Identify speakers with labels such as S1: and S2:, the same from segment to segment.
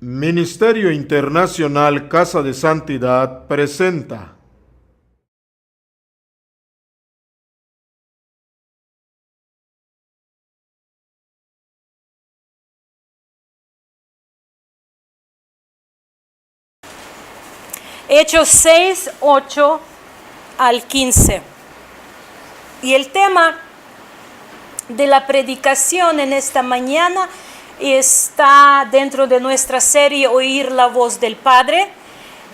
S1: Ministerio Internacional Casa de Santidad presenta
S2: Hechos 6, 8 al 15. Y el tema de la predicación en esta mañana está dentro de nuestra serie Oír la voz del Padre.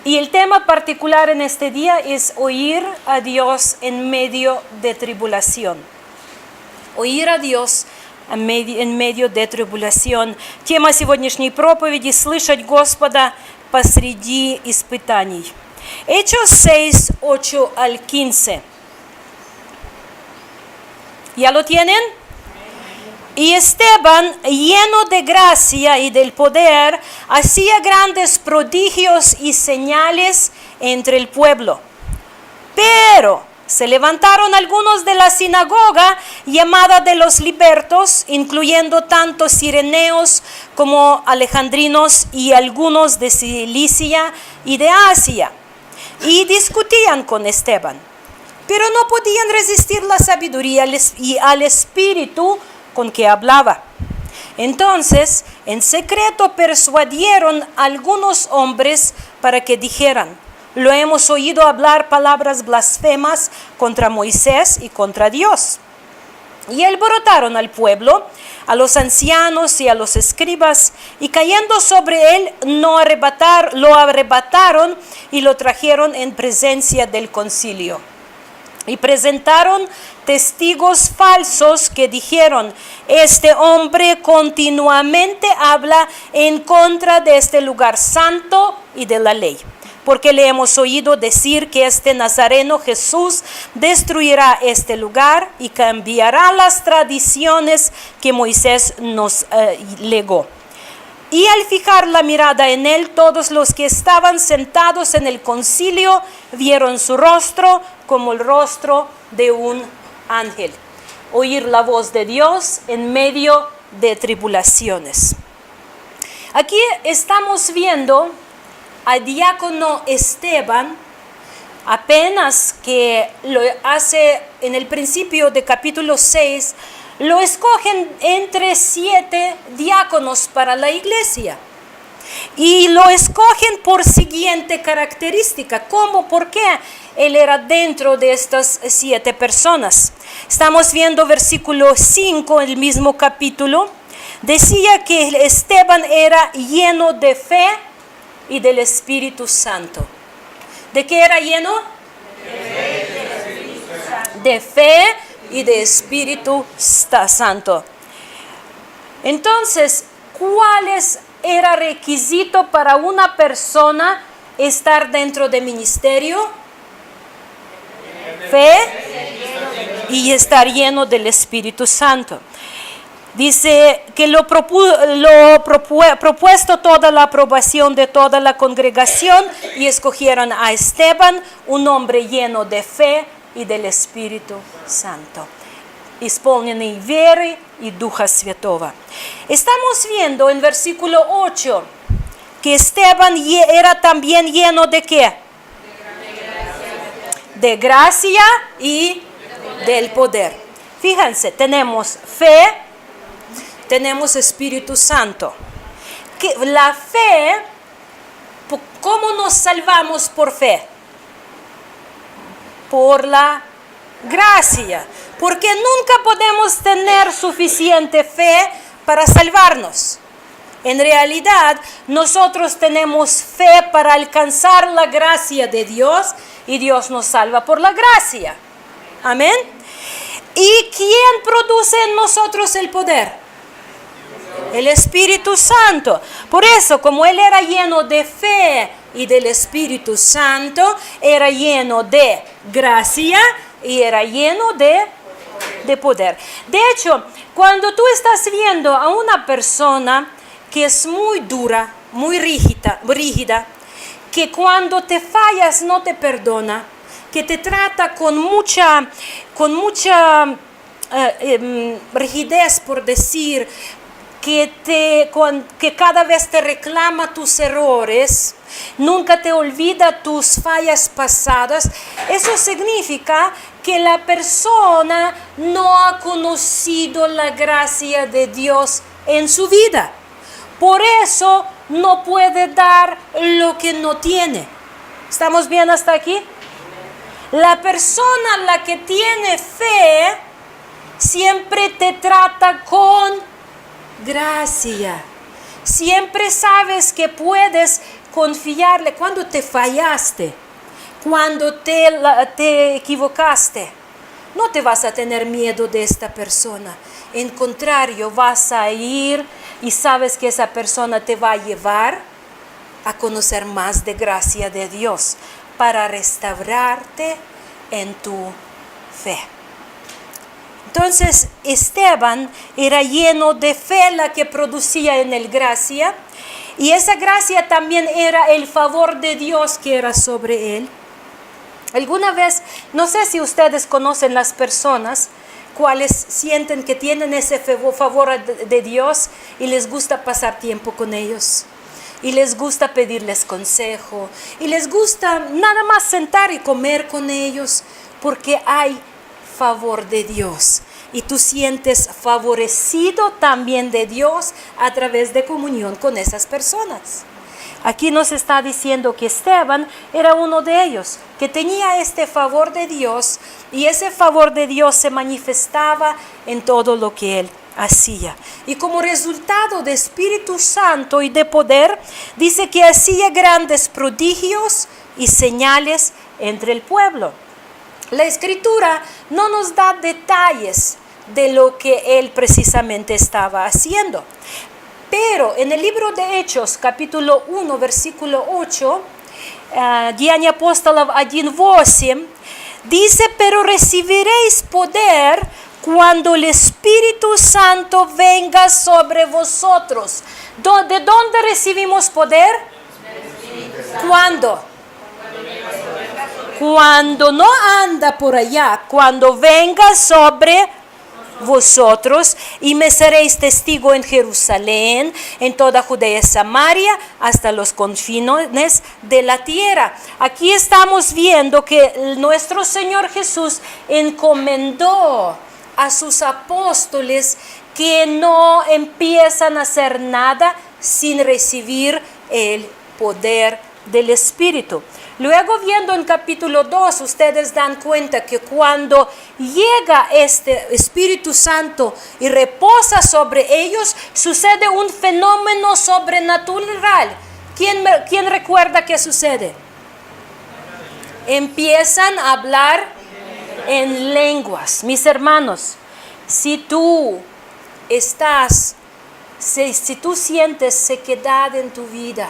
S2: Y el tema particular en este día es oír a Dios en medio de tribulación. Oír a Dios en medio de трибуляцион. Тема сегодняшней проповеди – слышать Господа посреди испытаний. Hechos 6, 8 al 15. ¿Ya lo tienen? Y Esteban, lleno de gracia y del poder, hacía grandes prodigios y señales entre el pueblo. Pero se levantaron algunos de la sinagoga llamada de los libertos, incluyendo tanto cireneos como alejandrinos y algunos de Cilicia y de Asia, y discutían con Esteban, pero no podían resistir la sabiduría y al espíritu con que hablaba. Entonces, en secreto persuadieron a algunos hombres para que dijeran: lo hemos oído hablar palabras blasfemas contra Moisés y contra Dios. Y alborotaron al pueblo, a los ancianos y a los escribas, y cayendo sobre él lo arrebataron y lo trajeron en presencia del concilio. Y presentaron testigos falsos que dijeron: este hombre continuamente habla en contra de este lugar santo y de la ley, porque le hemos oído decir que este Nazareno Jesús destruirá este lugar y cambiará las tradiciones que Moisés nos legó. Y al fijar la mirada en él, todos los que estaban sentados en el concilio vieron su rostro como el rostro de un ángel. Oír la voz de Dios en medio de tribulaciones. Aquí estamos viendo al diácono Esteban, apenas que lo hace en el principio de capítulo 6, lo escogen entre 7 diáconos para la iglesia. Y lo escogen por siguiente característica. ¿Cómo? ¿Por qué él era dentro de estas 7 personas? Estamos viendo versículo 5, el mismo capítulo. Decía que Esteban era lleno de fe y del Espíritu Santo. ¿De qué era lleno? De fe y de Espíritu Santo. Entonces, ¿cuál era requisito para una persona estar dentro del ministerio? Fe y estar lleno del Espíritu Santo. Dice que lo propuesto toda la aprobación de toda la congregación, y escogieron a Esteban, un hombre lleno de fe y del Espíritu Santo. Исполненный веры и Духа Святого. Estamos viendo en versículo 8 que Esteban era también lleno de ¿qué? De gracia y del poder. Fíjense, tenemos fe, tenemos Espíritu Santo. La fe, ¿cómo nos salvamos por fe? Por la gracia. Porque nunca podemos tener suficiente fe para salvarnos. En realidad, nosotros tenemos fe para alcanzar la gracia de Dios, y Dios nos salva por la gracia. Amén. ¿Y quién produce en nosotros el poder? El Espíritu Santo. Por eso, como él era lleno de fe y del Espíritu Santo, era lleno de gracia y era lleno de poder. De hecho, cuando tú estás viendo a una persona que es muy dura, muy rígida, que cuando te fallas no te perdona, que te trata con mucha rigidez, por decir, que cada vez te reclama tus errores, nunca te olvida tus fallas pasadas, eso significa que la persona no ha conocido la gracia de Dios en su vida. Por eso no puede dar lo que no tiene. ¿Estamos bien hasta aquí? La persona la que tiene fe siempre te trata con gracia. Siempre sabes que puedes confiarle cuando te fallaste, cuando te equivocaste. No te vas a tener miedo de esta persona. En contrario, vas a ir y sabes que esa persona te va a llevar a conocer más de gracia de Dios para restaurarte en tu fe. Entonces, Esteban era lleno de fe, la que producía en él gracia, y esa gracia también era el favor de Dios que era sobre él. Alguna vez, no sé si ustedes conocen las personas cuales sienten que tienen ese favor de Dios y les gusta pasar tiempo con ellos, y les gusta pedirles consejo, y les gusta nada más sentar y comer con ellos, porque hay favor de Dios. Y tú sientes favorecido también de Dios a través de comunión con esas personas. Aquí nos está diciendo que Esteban era uno de ellos, que tenía este favor de Dios, y ese favor de Dios se manifestaba en todo lo que él hacía. Y como resultado de Espíritu Santo y de poder, dice que hacía grandes prodigios y señales entre el pueblo. La Escritura no nos da detalles de lo que él precisamente estaba haciendo. Pero en el libro de Hechos, capítulo 1, versículo 8, Деяния апостолов 1:8, dice: pero recibiréis poder cuando el Espíritu Santo venga sobre vosotros. ¿De dónde recibimos poder? ¿Cuándo? Cuando no anda por allá, cuando venga sobre vosotros, y me seréis testigo en Jerusalén, en toda Judea y Samaria, hasta los confines de la tierra. Aquí estamos viendo que nuestro Señor Jesús encomendó a sus apóstoles que no empiezan a hacer nada sin recibir el poder del Espíritu. Luego, viendo en capítulo 2, ustedes dan cuenta que cuando llega este Espíritu Santo y reposa sobre ellos, sucede un fenómeno sobrenatural. ¿Quién recuerda qué sucede? Empiezan a hablar en lenguas. Mis hermanos, si tú sientes sequedad en tu vida,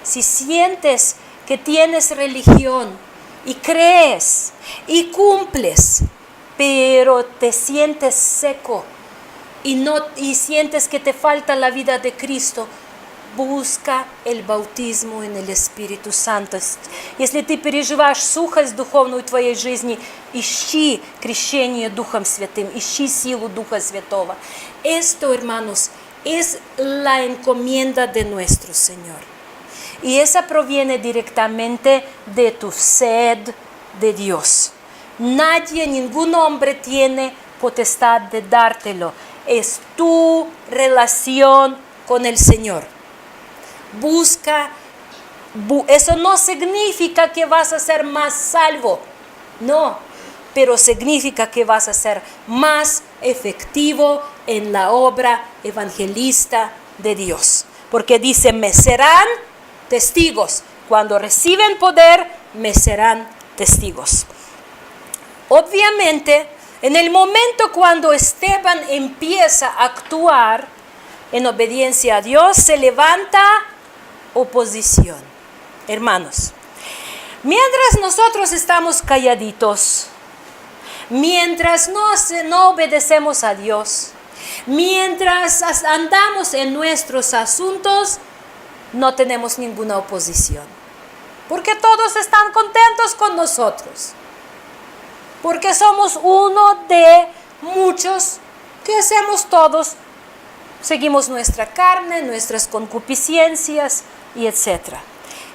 S2: si sientes que tienes religión y crees y cumples, pero te sientes seco y sientes que te falta la vida de Cristo, busca el баптизму en el Espíritu Santo. Если ты переживаешь сухость духовную в твоей жизни, ищи крещение Духом Святым, ищи силу Духа Святого. Esto, hermanos, es la encomienda de nuestro Señor. Y esa proviene directamente de tu sed de Dios. Nadie, ningún hombre tiene potestad de dártelo. Es tu relación con el Señor. Busca. Eso no significa que vas a ser más salvo. No. Pero significa que vas a ser más efectivo en la obra evangelista de Dios. Porque dice: me serán testigos. Cuando reciben poder, me serán testigos. Obviamente, en el momento cuando Esteban empieza a actuar en obediencia a Dios, se levanta oposición. Hermanos, mientras nosotros estamos calladitos, mientras no obedecemos a Dios, mientras andamos en nuestros asuntos, no tenemos ninguna oposición, porque todos están contentos con nosotros, porque somos uno de muchos que hacemos todos seguimos nuestra carne, nuestras concupiscencias y etc.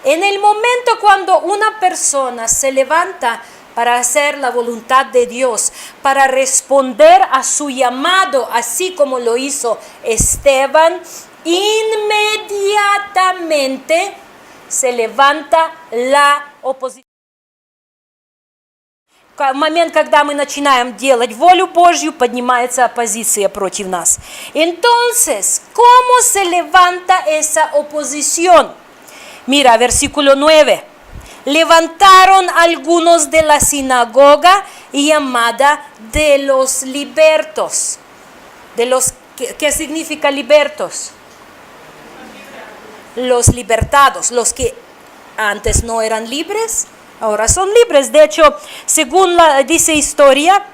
S2: En el momento cuando una persona se levanta para hacer la voluntad de Dios, para responder a su llamado, así como lo hizo Esteban, inmediatamente se levanta la oposición. В момент, когда мы начинаем делать волю Божью, поднимается оппозиция против нас. Entonces, ¿cómo se levanta esa oposición? Mira, versículo 9. Levantaron algunos de la sinagoga llamada de los libertos. ¿Qué significa libertos? Los libertados, los que antes no eran libres, ahora son libres. De hecho, según dice historia,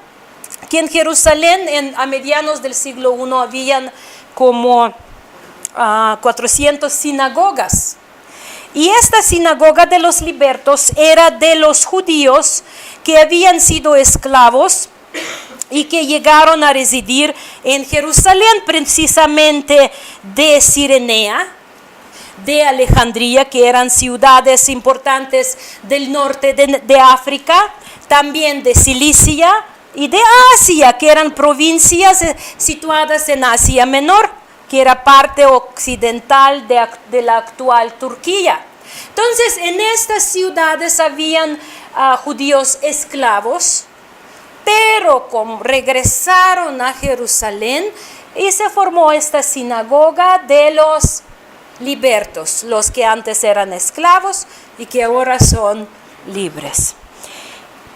S2: que en Jerusalén a mediados del siglo I habían como 400 sinagogas. Y esta sinagoga de los libertos era de los judíos que habían sido esclavos y que llegaron a residir en Jerusalén, precisamente de Cirenea, de Alejandría, que eran ciudades importantes del norte de África, también de Cilicia y de Asia, que eran provincias situadas en Asia Menor, que era parte occidental de la actual Turquía. Entonces, en estas ciudades habían judíos esclavos, pero como regresaron a Jerusalén y se formó esta sinagoga de los libertos, los que antes eran esclavos y que ahora son libres.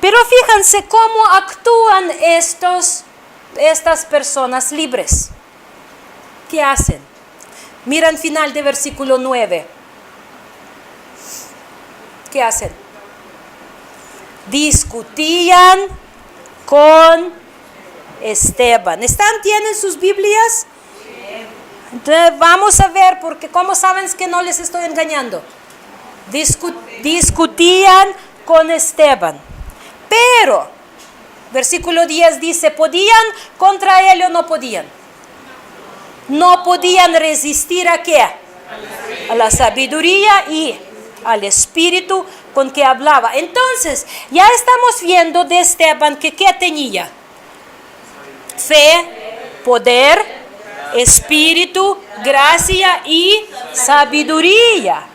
S2: Pero fíjense cómo actúan estas personas libres. ¿Qué hacen? Mira el final de versículo 9. ¿Qué hacen? Discutían con Esteban. ¿Tienen sus Biblias? Entonces, vamos a ver, porque ¿cómo saben que no les estoy engañando? Discutían con Esteban. Pero, versículo 10 dice, ¿podían contra él o no podían? No podían resistir ¿a qué? A la sabiduría y al espíritu con que hablaba. Entonces, ya estamos viendo de Esteban que ¿qué tenía? Fe, poder, espíritu, gracia y sabiduría.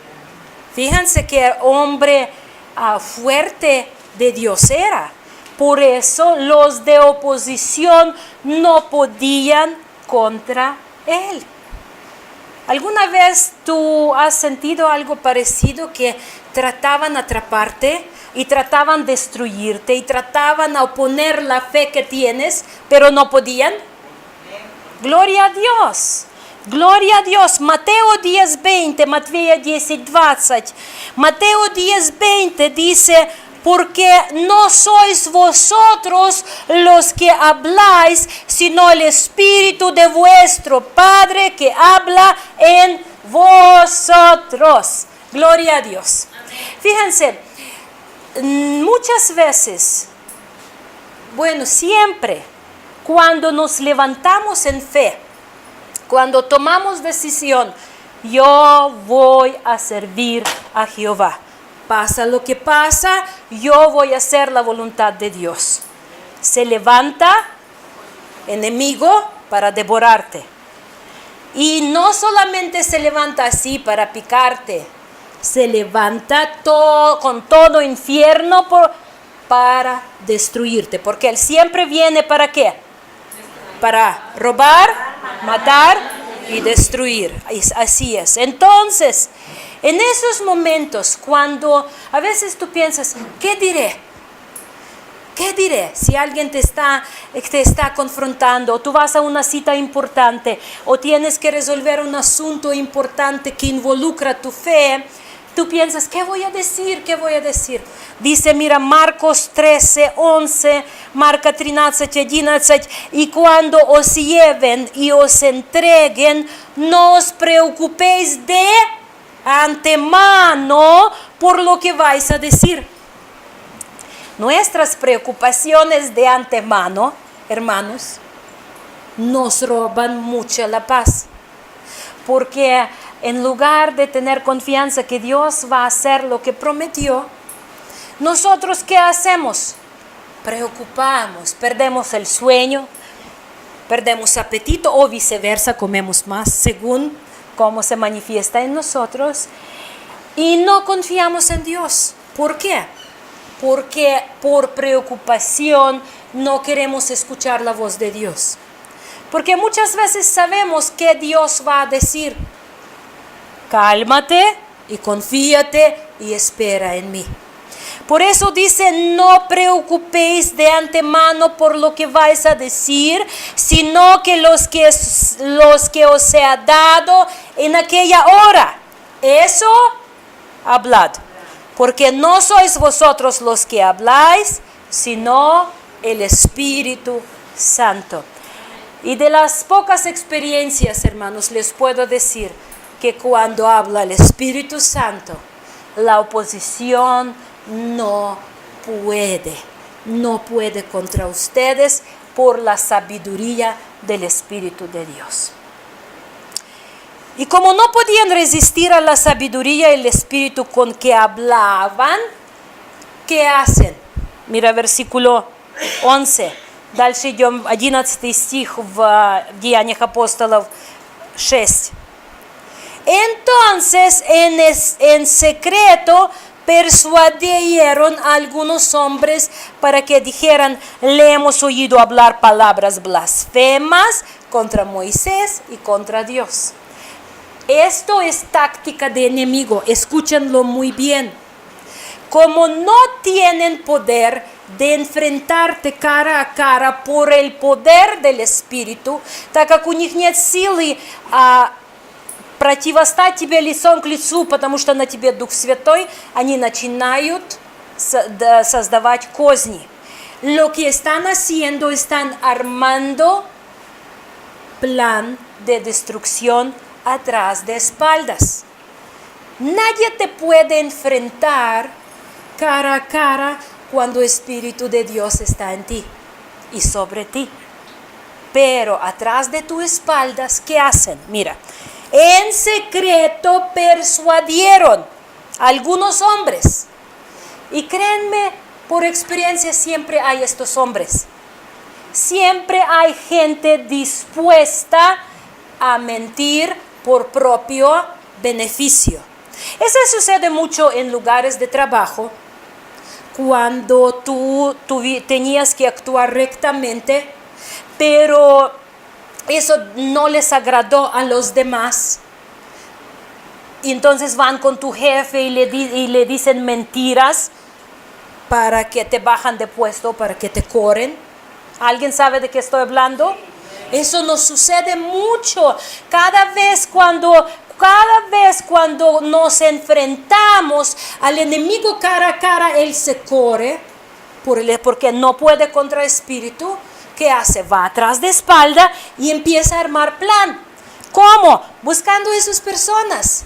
S2: Fíjense que hombre fuerte de Dios era. Por eso los de oposición no podían contra él. ¿Alguna vez tú has sentido algo parecido, que trataban de atraparte y trataban de destruirte y trataban de oponer la fe que tienes, pero no podían? Gloria a Dios. Gloria a Dios. Mateo 10:20, Mateo 10:20. Mateo 10:20 dice, porque no sois vosotros los que habláis, sino el Espíritu de vuestro Padre que habla en vosotros. Gloria a Dios. Fíjense, muchas veces, siempre, cuando nos levantamos en fe, cuando tomamos decisión, yo voy a servir a Jehová. Pasa lo que pasa, yo voy a hacer la voluntad de Dios. Se levanta enemigo para devorarte. Y no solamente se levanta así para picarte, se levanta con todo infierno para destruirte. Porque Él siempre viene ¿para qué? Para robar, matar y destruir. Así es. Entonces, en esos momentos, cuando a veces tú piensas, ¿qué diré? ¿Qué diré? Si alguien te está confrontando, o tú vas a una cita importante, o tienes que resolver un asunto importante que involucra tu fe, tú piensas, ¿qué voy a decir? ¿Qué voy a decir? Dice, mira, Marcos 13:11, Marca 13:11, y cuando os lleven y os entreguen, no os preocupéis de antemano por lo que vais a decir. Nuestras preocupaciones de antemano, hermanos, nos roban mucha la paz. porque en lugar de tener confianza que Dios va a hacer lo que prometió, nosotros ¿qué hacemos? Preocupamos, perdemos el sueño, perdemos apetito o viceversa, comemos más según cómo se manifiesta en nosotros y no confiamos en Dios. ¿Por qué? Porque por preocupación no queremos escuchar la voz de Dios. Porque muchas veces sabemos que Dios va a decir, cálmate y confíate y espera en mí. Por eso dice, no preocupéis de antemano por lo que vais a decir, sino que los que os sea dado en aquella hora, eso hablad. Porque no sois vosotros los que habláis, sino el Espíritu Santo. Y de las pocas experiencias, hermanos, les puedo decir que cuando habla el Espíritu Santo, la oposición no puede contra ustedes por la sabiduría del Espíritu de Dios. Y como no podían resistir a la sabiduría y el Espíritu con que hablaban, ¿qué hacen? Mira versículo 11. Дальше идем, 11 стих в Деяниях апостолов 6. Entonces en secreto persuadieron a algunos hombres para que dijeran, le hemos oído hablar palabras blasfemas contra Moisés y contra Dios. Esto es táctica de enemigo, escúchenlo muy bien. Como no tienen poder de enfrentarte cara a cara por el poder del Espíritu, так как у них нет силы противостать тебе лицом к лицу, потому что на тебе Дух Святой, они начинают создавать козни. Lo que están haciendo, están armando plan de destrucción atrás de espaldas. Nadie te puede enfrentar cara a cara cuando el Espíritu de Dios está en ti y sobre ti. Pero atrás de tus espaldas, ¿qué hacen? Mira, en secreto persuadieron a algunos hombres. Y créanme, por experiencia siempre hay estos hombres. Siempre hay gente dispuesta a mentir por propio beneficio. Eso sucede mucho en lugares de trabajo, cuando tú tenías que actuar rectamente, pero eso no les agradó a los demás. Y entonces van con tu jefe y le dicen mentiras para que te bajan de puesto, para que te corren. ¿Alguien sabe de qué estoy hablando? Eso nos sucede mucho. Cada vez cuando nos enfrentamos al enemigo cara a cara, él se corre porque no puede contra el espíritu. ¿Qué hace? Va atrás de espalda y empieza a armar plan. ¿Cómo? Buscando a esas personas.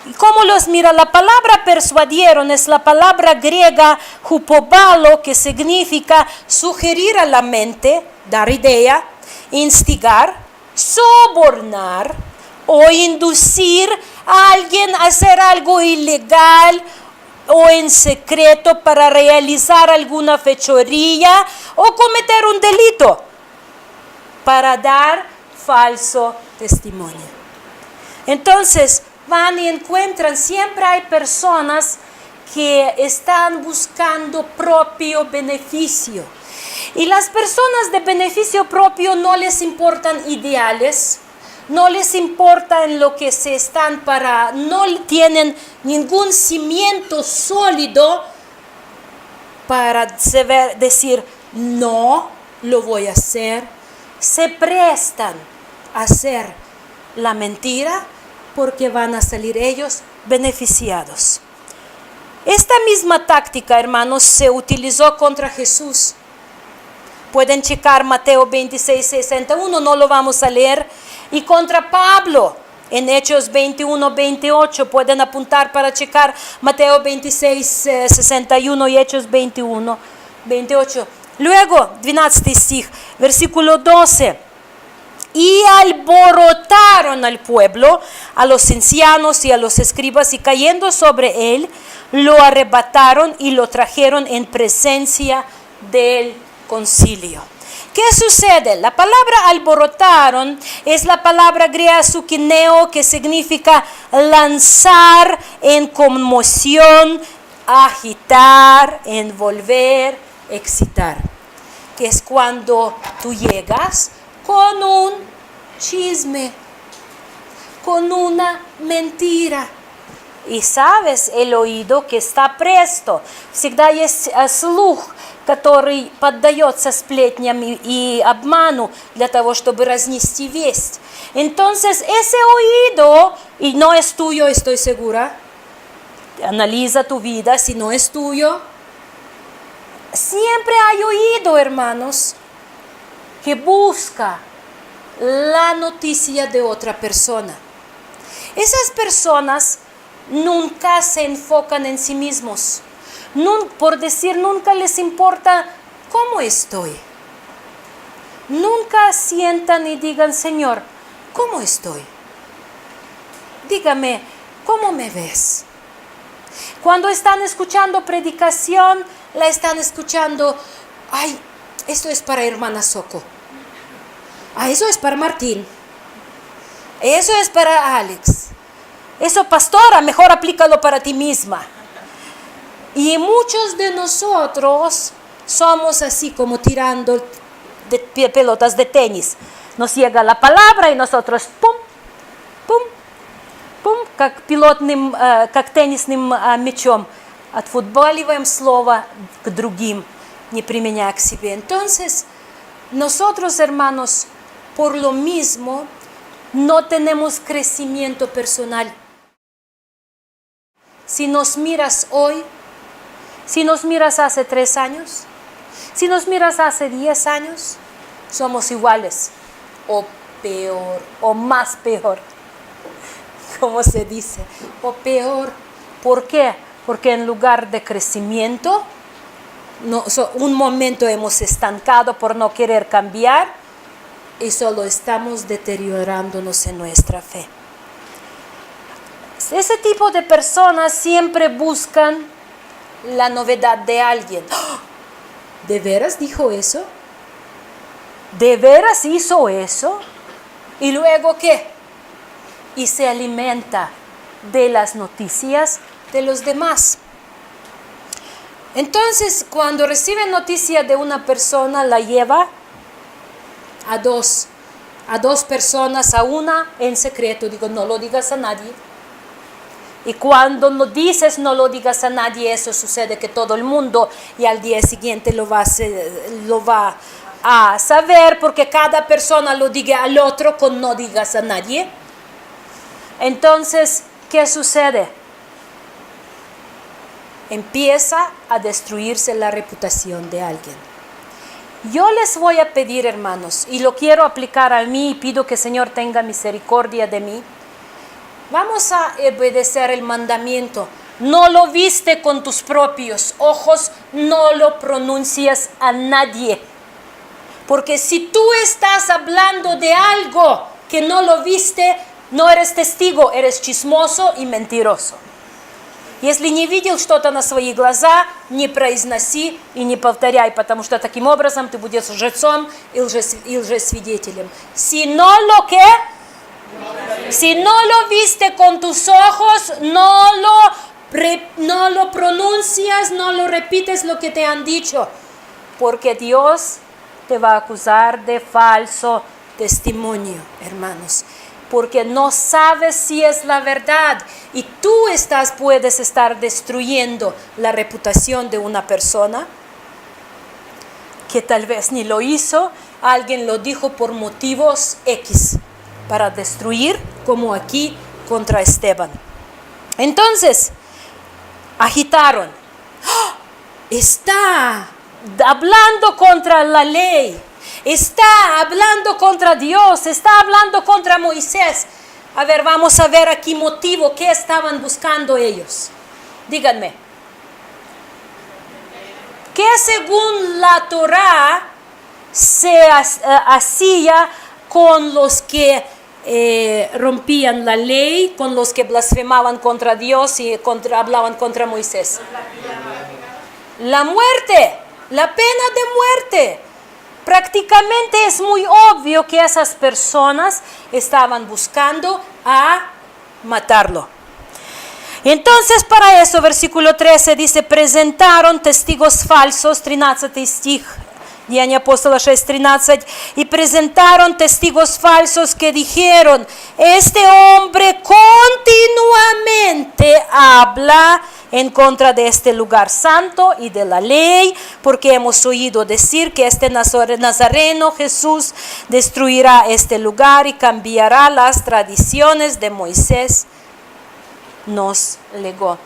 S2: ¿Y cómo los mira? La palabra persuadieron es la palabra griega hupobalo, que significa sugerir a la mente, dar idea, instigar, sobornar o inducir a alguien a hacer algo ilegal o en secreto para realizar alguna fechoría o cometer un delito para dar falso testimonio. Entonces van y encuentran, siempre hay personas que están buscando propio beneficio. Y las personas de beneficio propio no les importan ideales, no les importa en lo que se están no tienen ningún cimiento sólido para decir, no lo voy a hacer. Se prestan a hacer la mentira porque van a salir ellos beneficiados. Esta misma táctica, hermanos, se utilizó contra Jesús. Pueden checar Mateo 26, 61, no lo vamos a leer. Y contra Pablo, en Hechos 21, 28, pueden apuntar para checar Mateo 26, 61 y Hechos 21, 28. Luego, 12 стих, versículo 12. y alborotaron al pueblo, a los ancianos y a los escribas, y cayendo sobre él, lo arrebataron y lo trajeron en presencia del concilio. ¿Qué sucede? La palabra alborotaron es la palabra griega sukineo, que significa lanzar en conmoción, agitar, envolver, excitar. Que es cuando tú llegas con un chisme, con una mentira. І sabes el oído que está presto. Всегда есть слух, который поддается сплетням и обману для того, чтобы разнести весть. Entonces, ese oído, y no es tuyo, estoy segura, analiza tu vida, si no es tuyo, siempre hay oído, hermanos, que busca la noticia de otra persona. Esas personas nunca se enfocan en sí mismos. Por decir, nunca les importa cómo estoy. Nunca sientan y digan, Señor, ¿cómo estoy? Dígame, ¿cómo me ves? Cuando están escuchando predicación, la están escuchando, ay, esto es para hermana Soco. Ah, eso es para Martín. Eso es para Alex. Eso, pastora, mejor aplícalo para ti misma. Y muchos de nosotros somos así como tirando de pelotas de tenis. Nos llega la palabra и nosotros пум, пум, пум, как теннисным мячом отфутболиваем слово к другим, не применяя к себе. Entonces, nosotros, hermanos, por lo mismo, no tenemos crecimiento personal. Si nos miras hoy, si nos miras hace 3 años, si nos miras hace 10 años, somos iguales, o peor, o más peor, como se dice, o peor. ¿Por qué? Porque en lugar de crecimiento, un momento hemos estancado por no querer cambiar y solo estamos deteriorándonos en nuestra fe. Ese tipo de personas siempre buscan la novedad de alguien. ¿De veras dijo eso? ¿De veras hizo eso? ¿Y luego qué? Y se alimenta de las noticias de los demás. Entonces, cuando recibe noticia de una persona, la lleva a dos personas, a una en secreto. Digo, no lo digas a nadie. Y cuando no dices no lo digas a nadie, eso sucede que todo el mundo y al día siguiente lo va a saber, porque cada persona lo diga al otro con no digas a nadie. Entonces, ¿qué sucede? Empieza a destruirse la reputación de alguien. Yo les voy a pedir, hermanos, y lo quiero aplicar a mí y pido que el Señor tenga misericordia de mí. Vamos a obedecer el mandamiento. No lo viste con tus propios ojos, no lo pronuncias a nadie. Porque si tú estás hablando de algo que no lo viste, no eres testigo, eres chismoso и ментироso. Если не видел что-то на свои глаза, не произноси и не повторяй, потому что таким образом ты будешь лжецом и лжесвидетелем. Si no lo viste con tus ojos, no lo pronuncias, no lo repites lo que te han dicho, porque Dios te va a acusar de falso testimonio, hermanos, porque no sabes si es la verdad y tú puedes estar destruyendo la reputación de una persona que tal vez ni lo hizo, alguien lo dijo por motivos X, para destruir, como aquí contra Esteban. Entonces, agitaron. ¡Oh! Está hablando contra la ley, está hablando contra Dios, está hablando contra Moisés. A ver, vamos a ver aquí motivo, ¿qué estaban buscando ellos? Díganme. ¿Qué según la Torá se hacía con los que rompían la ley, con los que blasfemaban contra Dios y hablaban contra Moisés? La muerte, la pena de muerte. Prácticamente es muy obvio que esas personas estaban buscando a matarlo. Entonces, para eso, versículo 13 dice, presentaron testigos falsos, 13 стих, Деяния апостола 6:13, y presentaron testigos falsos que dijeron, este hombre continuamente habla en contra de este lugar santo y de la ley, porque hemos oído decir que este Nazareno Jesús destruirá este lugar y cambiará las tradiciones de Moisés nos legó.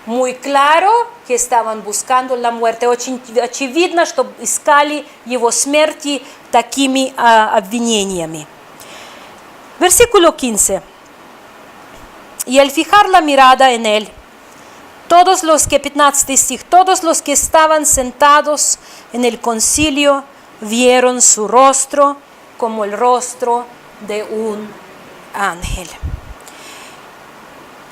S2: Muy claro que estaban buscando la muerte. Очень очевидно, что искали его смерти такими обвинениями. Versículo 15. Y al fijar la mirada en él, todos los que, 15 стих, todos los que estaban sentados en el concilio vieron su rostro como el rostro de un ángel.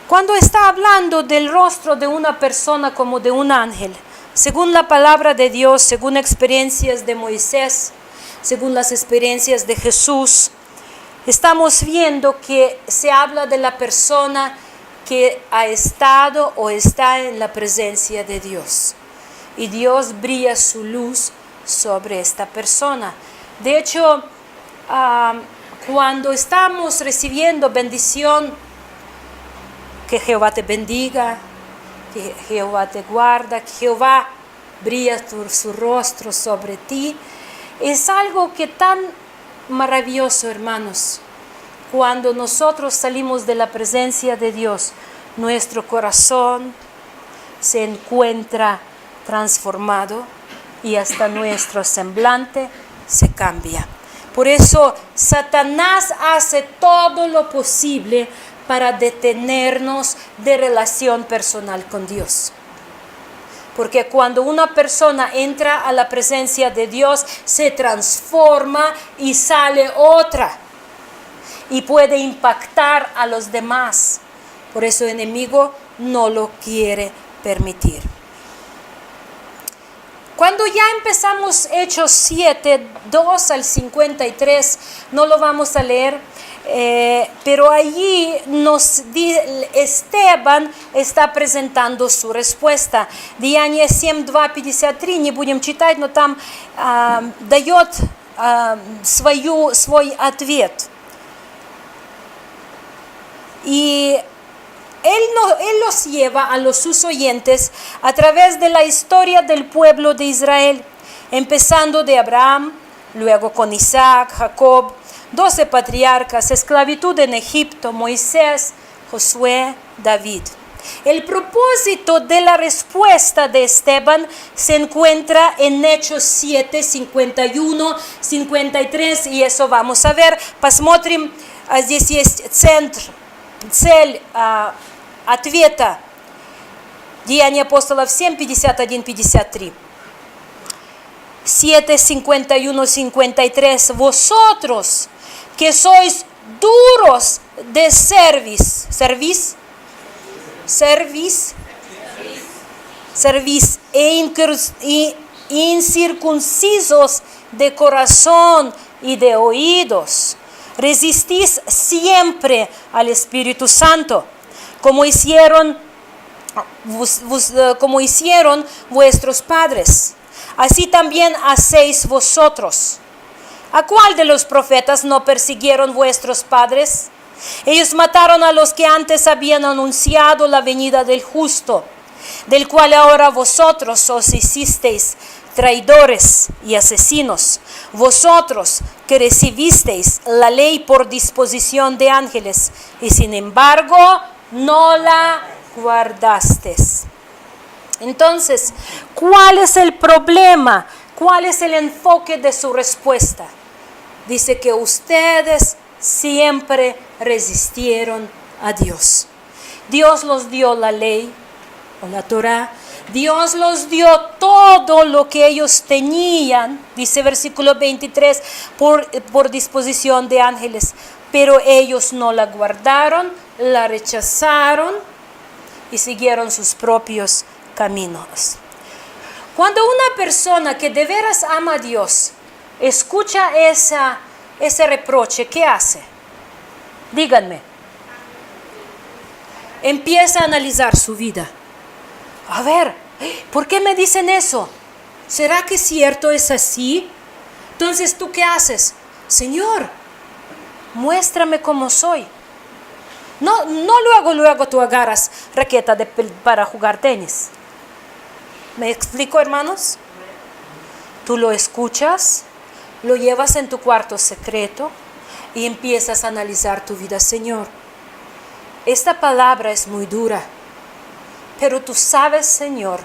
S2: Cuando está hablando del rostro de una persona como de un ángel, según la palabra de Dios, según experiencias de Moisés, según las experiencias de Jesús, estamos viendo que se habla de la persona que ha estado o está en la presencia de Dios. Y Dios brilla su luz sobre esta persona. De hecho, cuando estamos recibiendo bendición, que Jehová te bendiga, que Jehová te guarda, que Jehová brilla su rostro sobre ti, es algo que tan maravilloso, hermanos. Cuando nosotros salimos de la presencia de Dios, nuestro corazón se encuentra transformado y hasta nuestro semblante se cambia. Por eso Satanás hace todo lo posible para detenernos de relación personal con Dios. Porque cuando una persona entra a la presencia de Dios, se transforma y sale otra. Y puede impactar a los demás. Por eso el enemigo no lo quiere permitir. Cuando ya empezamos Hechos 7, 2 al 53, no lo vamos a leer, pero allí Esteban está presentando su respuesta. Деяния 7:2-53 не будем читать, но там дает свой ответ. Y él los lleva a sus oyentes a través de la historia del pueblo de Israel, empezando de Abraham, luego con Isaac, Jacob, 12 patriarcas, esclavitud en Egipto, Moisés, Josué, David. El propósito de la respuesta de Esteban se encuentra en Hechos 7, 51, 53, y eso vamos a ver. Посмотрим, здесь есть цель ответа. Деяния апостолов 7, 51, 53. 7, 51, 53. Vosotros que sois duros de cerviz e incircuncisos de corazón y de oídos, resistís siempre al Espíritu Santo, como hicieron vuestros padres. Así también hacéis vosotros. ¿A cuál de los profetas no persiguieron vuestros padres? Ellos mataron a los que antes habían anunciado la venida del justo, del cual ahora vosotros os hicisteis traidores y asesinos. Vosotros que recibisteis la ley por disposición de ángeles y sin embargo no la guardasteis. Entonces, ¿cuál es el problema? ¿Cuál es el enfoque de su respuesta? Dice que ustedes siempre resistieron a Dios. Dios los dio la ley o la Torá. Dios los dio todo lo que ellos tenían, dice versículo 23, por disposición de ángeles. Pero ellos no la guardaron, la rechazaron y siguieron sus propios caminos. Cuando una persona que de veras ama a Dios escucha ese reproche, ¿qué hace? Díganme. Empieza a analizar su vida. A ver, ¿por qué me dicen eso? ¿Será que cierto es así? Entonces, ¿tú qué haces? Señor, muéstrame cómo soy. No luego tú agarras raqueta para jugar tenis. ¿Me explico, hermanos? Tú lo escuchas, lo llevas en tu cuarto secreto y empiezas a analizar tu vida. Señor, esta palabra es muy dura, pero tú sabes, Señor,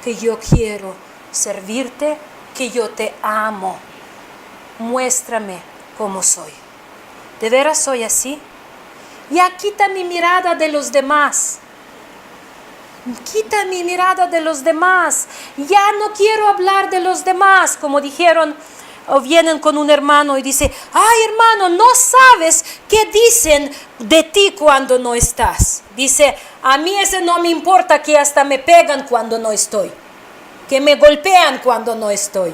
S2: que yo quiero servirte, que yo te amo. Muéstrame cómo soy. ¿De veras soy así? Ya quita mi mirada de los demás. Quita mi mirada de los demás. Ya no quiero hablar de los demás, como dijeron, o vienen con un hermano y dice, ay hermano, no sabes qué dicen de ti cuando no estás. Dice, a mí ese no me importa, que hasta me pegan cuando no estoy, que me golpean cuando no estoy.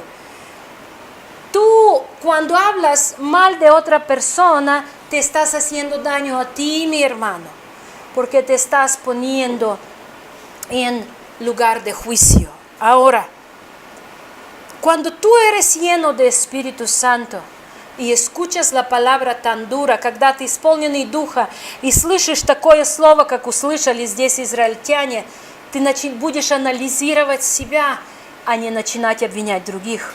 S2: Tú cuando hablas mal de otra persona, te estás haciendo daño a ti, mi hermano, porque te estás poniendo en lugar de juicio. Ahora, cuando tú eres lleno de Espíritu Santo и escuchas la palabра tan дура, когда ты исполненный Духа и слышишь такое слово, как услышали здесь израильтяне, ты будешь анализировать себя, а не начинать обвинять других.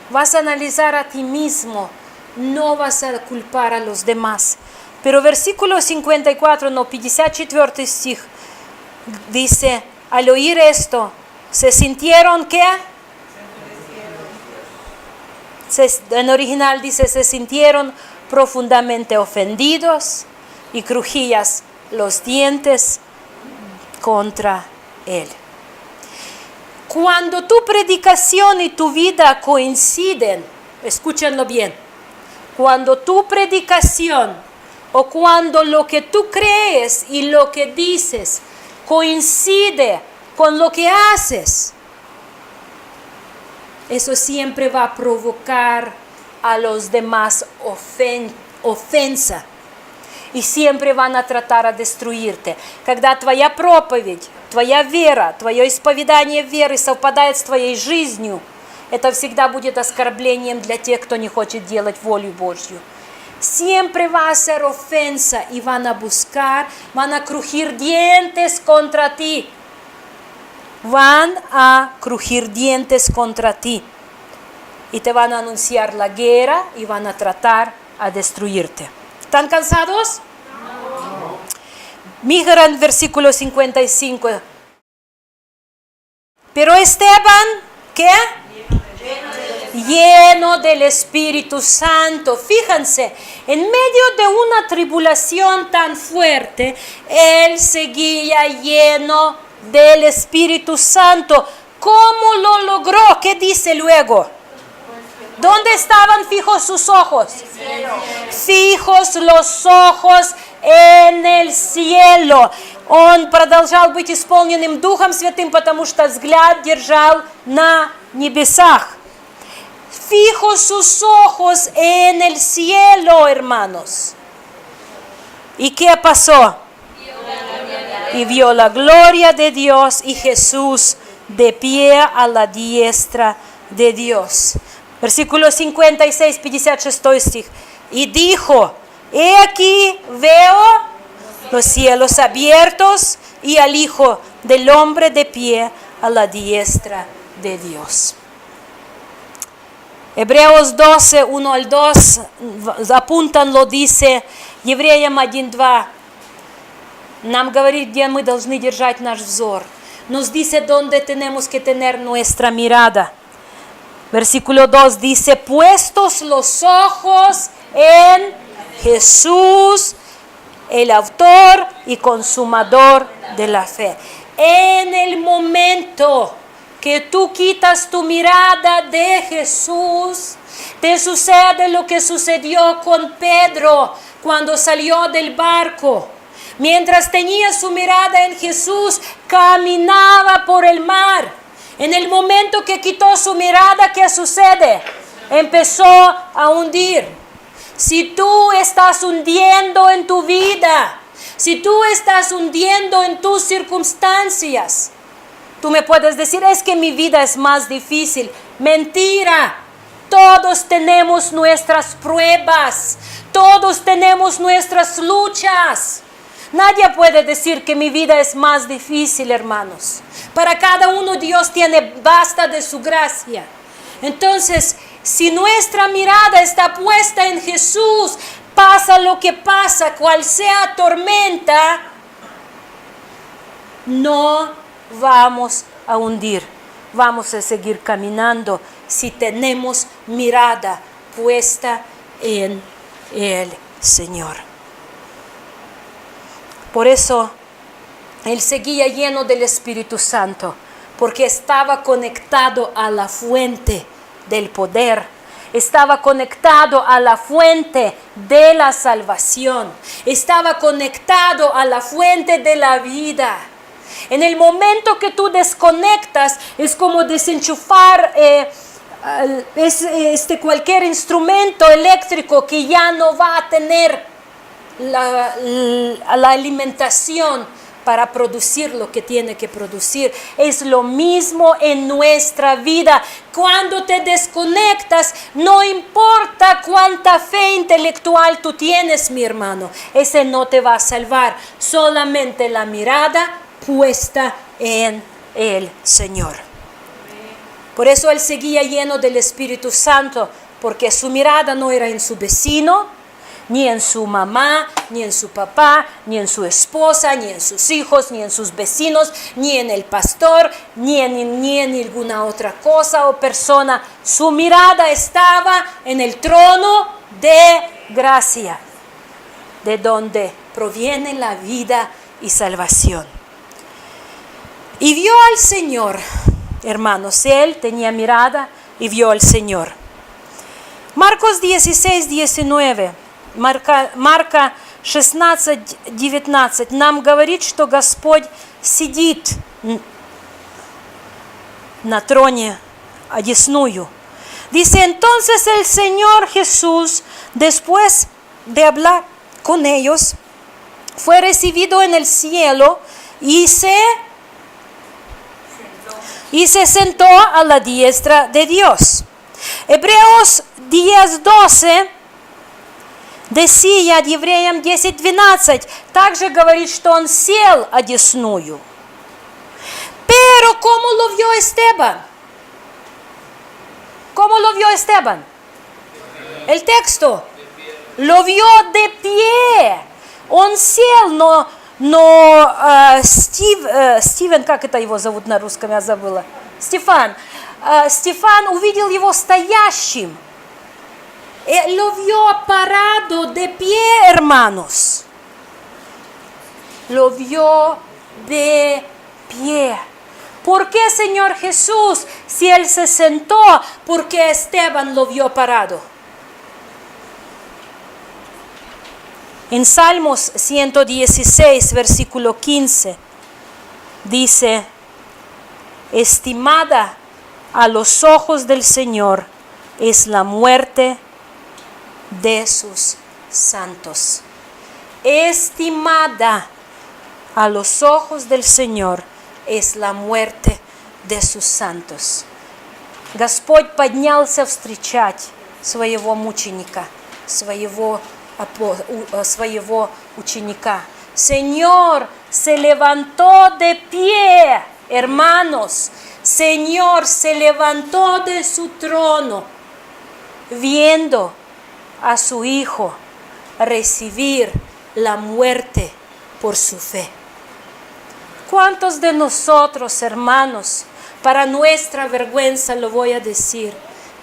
S2: Vas a analizar a ti mismo, no vas a culpar a los demás. Pero versículo 54, no, 54 стих, dice, al oír esto, ¿se sintieron qué? En original dice, se sintieron profundamente ofendidos y crujías los dientes contra él. Cuando tu predicación y tu vida coinciden, escúchenlo bien, cuando tu predicación o cuando lo que tú crees y lo que dices coincide con lo que haces, eso siempre va a provocar a los demás ofensa. И siempre van a tratar de destruirte. Когда твоя проповедь, твоя вера, твое исповедание веры совпадает с твоей жизнью, это всегда будет оскорблением для тех, кто не хочет делать волю Божью. Siempre va a ser ofensa y van a buscar, van a crujir dientes contra ti. Van a crujir dientes contra ti. Y te van a anunciar la guerra y van a tratar a destruirte. ¿Están cansados? No. Miran versículo 55. Pero Esteban, ¿qué? Lleno del Espíritu Santo. Fíjense, en medio de una tribulación tan fuerte, él seguía lleno del Espíritu Santo. ¿Cómo lo logró? ¿Qué dice luego? ¿Dónde estaban fijos sus ojos? Fijos los ojos en el cielo. Он продолжал быть исполненным Духом Святым, потому что взгляд держал на небесах. Fijos sus ojos en el cielo, hermanos. ¿Y qué pasó? Y vio la gloria de Dios y Jesús de pie a la diestra de Dios. Versículo 56, 56 стих. Y dijo, he aquí veo los cielos abiertos y al Hijo del Hombre de pie a la diestra de Dios. Hebreos 12, 1 al 2, запунтанло, dice, Евреям 1:2, нам говорит, где мы должны держать наш взор. Nos dice dónde tenemos que tener nuestra mirada. Versículo 2 dice, puestos los ojos en Jesús, el autor y consumador de la fe. En el momento que tú quitas tu mirada de Jesús, te sucede lo que sucedió con Pedro cuando salió del barco. Mientras tenía su mirada en Jesús, caminaba por el mar. En el momento que quitó su mirada, ¿qué sucede? Empezó a hundir. Si tú estás hundiendo en tu vida, si tú estás hundiendo en tus circunstancias, tú me puedes decir, es que mi vida es más difícil. Mentira. Todos tenemos nuestras pruebas. Todos tenemos nuestras luchas. Nadie puede decir que mi vida es más difícil, hermanos. Para cada uno Dios tiene basta de su gracia. Entonces, si nuestra mirada está puesta en Jesús, pasa lo que pasa, cual sea tormenta, no vamos a hundir. Vamos a seguir caminando si tenemos mirada puesta en el Señor. Por eso, él seguía lleno del Espíritu Santo, porque estaba conectado a la fuente del poder, estaba conectado a la fuente de la salvación, estaba conectado a la fuente de la vida. En el momento que tú desconectas, es como desenchufar cualquier instrumento eléctrico que ya no va a tener la alimentación para producir lo que tiene que producir. Es lo mismo en nuestra vida. Cuando te desconectas, no importa cuánta fe intelectual tú tienes, mi hermano, ese no te va a salvar. Solamente la mirada puesta en el Señor. Por eso él seguía lleno del Espíritu Santo, porque su mirada no era en su vecino, ni en su mamá, ni en su papá, ni en su esposa, ni en sus hijos, ni en sus vecinos, ni en el pastor, ni en ninguna otra cosa o persona. Su mirada estaba en el trono de gracia, de donde proviene la vida y salvación. Y vio al Señor, hermanos, él tenía mirada y vio al Señor. Marcos 16:19. Марка 16:19 нам говорит, что Господь сидит на троне одесную. Dice, entonces el Señor Jesús, después de hablar con ellos, fue recibido en el cielo y se sentó a la diestra de Dios. Hebreos 10:12 decía, Евреям 10:12, также говорит, что он сел одесную. Pero, ¿cómo lo vio Esteban? ¿Cómo lo vio Esteban? El texto. Lo vio de pie. Он сел, Стивен, как это его зовут на русском, я забыла. Стефан увидел его стоящим. Lo vio parado de pie, hermanos. Lo vio de pie. ¿Por qué, Señor Jesús, si Él se sentó, por qué Esteban lo vio parado? En Salmos 116, versículo 15, dice, estimada a los ojos del Señor es la muerte de sus santos. Estimada a los ojos del Señor es la muerte de sus santos. Господь поднялся встречать своего мученика, своего ученика. Señor se levantó de pie, hermanos. Señor se levantó de su trono, viendo a su Hijo recibir la muerte por su fe. ¿Cuántos de nosotros, hermanos, para nuestra vergüenza lo voy a decir,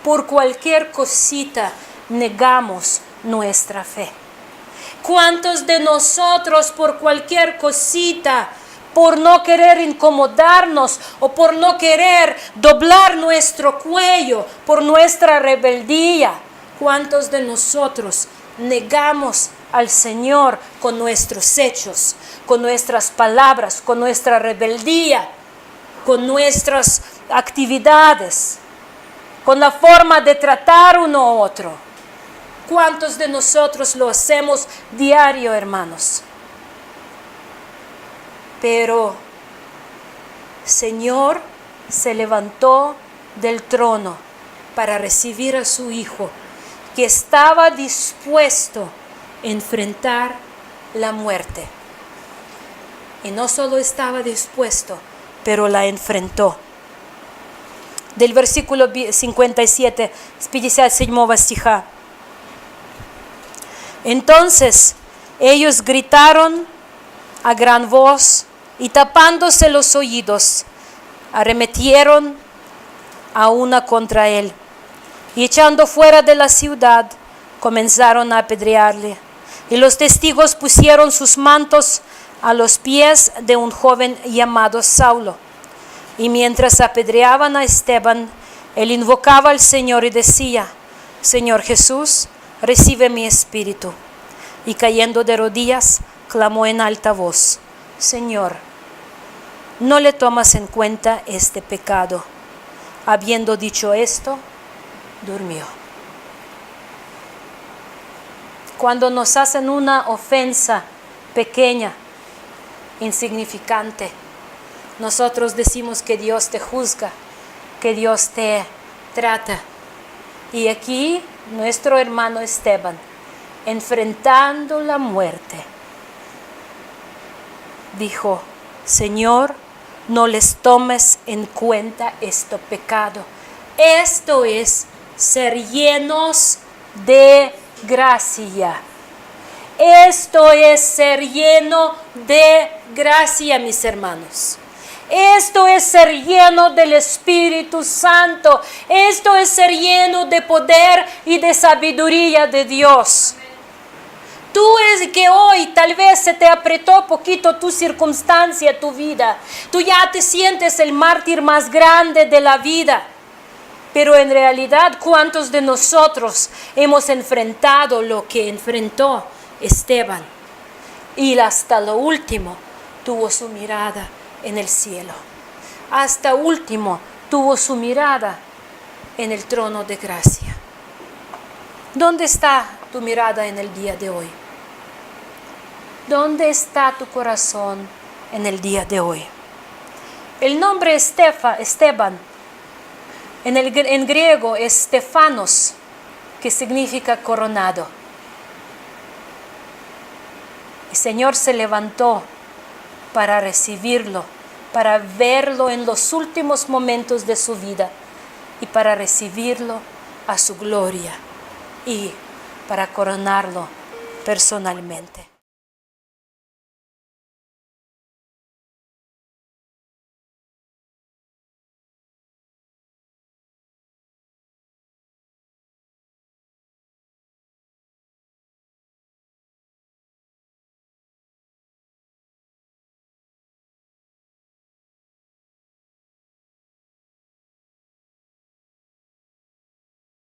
S2: por cualquier cosita negamos nuestra fe? ¿Cuántos de nosotros por cualquier cosita, por no querer incomodarnos o por no querer doblar nuestro cuello por nuestra rebeldía. ¿Cuántos de nosotros negamos al Señor con nuestros hechos, con nuestras palabras, con nuestra rebeldía, con nuestras actividades, con la forma de tratar uno a otro? ¿Cuántos de nosotros lo hacemos diario, hermanos? Pero Señor se levantó del trono para recibir a su Hijo, que estaba dispuesto a enfrentar la muerte. Y no solo estaba dispuesto, pero la enfrentó. Del versículo 57, 57 стиха. Entonces ellos gritaron a gran voz y tapándose los oídos, arremetieron a una contra él y echando fuera de la ciudad, comenzaron a apedrearle. Y los testigos pusieron sus mantos a los pies de un joven llamado Saulo. Y mientras apedreaban a Esteban, él invocaba al Señor y decía: Señor Jesús, recibe mi espíritu. Y cayendo de rodillas, clamó en alta voz: Señor, no le tomas en cuenta este pecado. Habiendo dicho esto, durmió. Cuando nos hacen una ofensa pequeña, insignificante, nosotros decimos que Dios te juzga, que Dios te trata. Y aquí nuestro hermano Esteban, enfrentando la muerte, dijo: Señor, no les tomes en cuenta este pecado. Esto es ser llenos de gracia. Esto es ser lleno de gracia, mis hermanos. Esto es ser lleno del Espíritu Santo. Esto es ser lleno de poder y de sabiduría de Dios. Tú es que hoy tal vez se te apretó poquito tu circunstancia, tu vida. Tú ya te sientes el mártir más grande de la vida. Pero en realidad, ¿cuántos de nosotros hemos enfrentado lo que enfrentó Esteban? Y hasta lo último tuvo su mirada en el cielo. Hasta último tuvo su mirada en el trono de gracia. ¿Dónde está tu mirada en el día de hoy? ¿Dónde está tu corazón en el día de hoy? El nombre Esteban, en griego es Stefanos, que significa coronado. El Señor se levantó para recibirlo, para verlo en los últimos momentos de su vida y para recibirlo a su gloria y para coronarlo personalmente.